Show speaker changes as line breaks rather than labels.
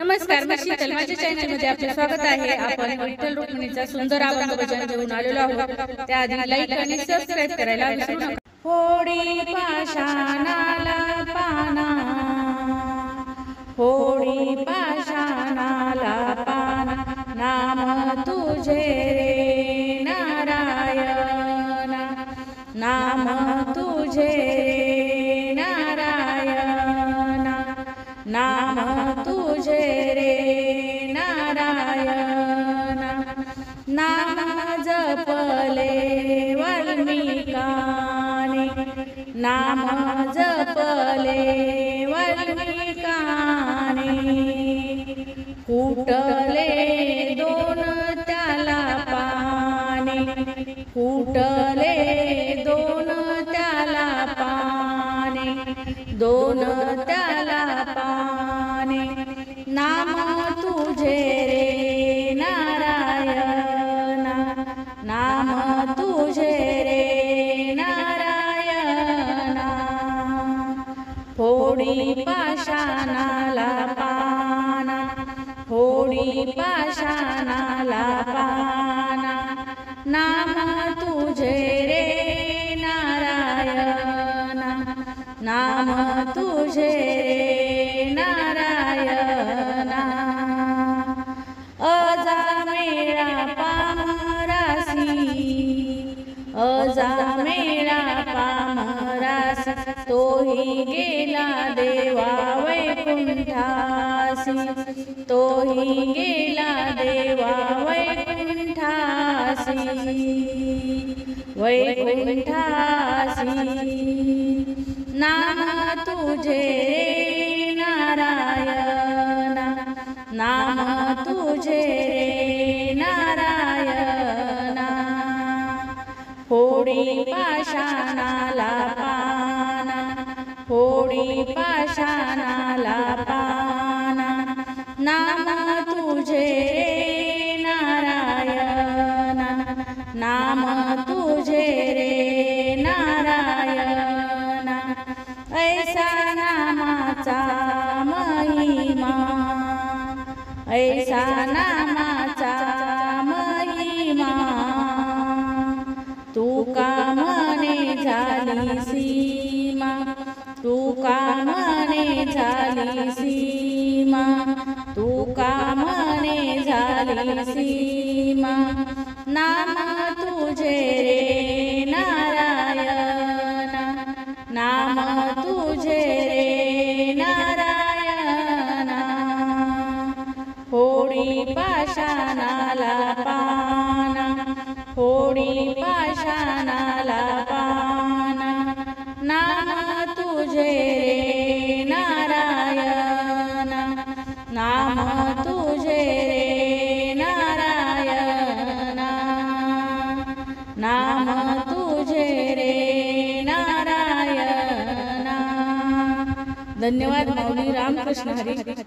नमस्कार, मी शीतल. माझ्या चॅनल मध्ये आपले स्वागत आहे. आपण विठ्ठल रुक्मिणीचा सुंदर अभंग भजन घेऊन आलेलो आहोत. त्याआधी लाईक आणि सबस्क्राइब करायला विसरू नका. होडी पाषाणाला पाना, होडी पाषाणाला पाना, नाम तुझे रे नारायण, नाम तुझे रे नारायण, नाम तुझे रे नारायण, नाम जपले वाल्मिकाने, नाम जपले वाल्मिकाने, फुटले दोन त्याला पाने, फुटले दोन त्याला पाने, दोन त्याला पाने, नाम तुझे रे नारायण, नाम तुझे रे नारायण, होडी पाषाणाला पाना, होडी पाषाणाला पाना, नाम तुझे रे नारायण, नाम तुझे रे नारायण, अजामेळा पामरासी, अजामेळा पामरासी, तोही गेला देवा वैकुंठासी, तोही गेला देवा वैकुंठासी, वैकुंठासी, नाम तुझे रे नारायण, नाम तुझे रे नारायण, होडी पाषाणाला पाना, होडी पाषाणाला पाना, नाम तुझे रे नारायण, नाम तुझे रे नारायण, ऐसा नामाचा महिमा, ऐसा नामाचा महिमा, तुका म्हणे झाली सीमा, तुका म्हणे झाली सीमा, तुका म्हणे झाली सीमा, नाम तुझे रे नारायण, नाम तुझे रे नारायण, होडी पाषाणाला पाना, होडी पाषाणाला पाना, नाम तुझे रे नारायण, नाम तुझे रे नारायण, नाम तुझे रे नारायण. धन्यवाद. माऊली. रामकृष्ण हरी.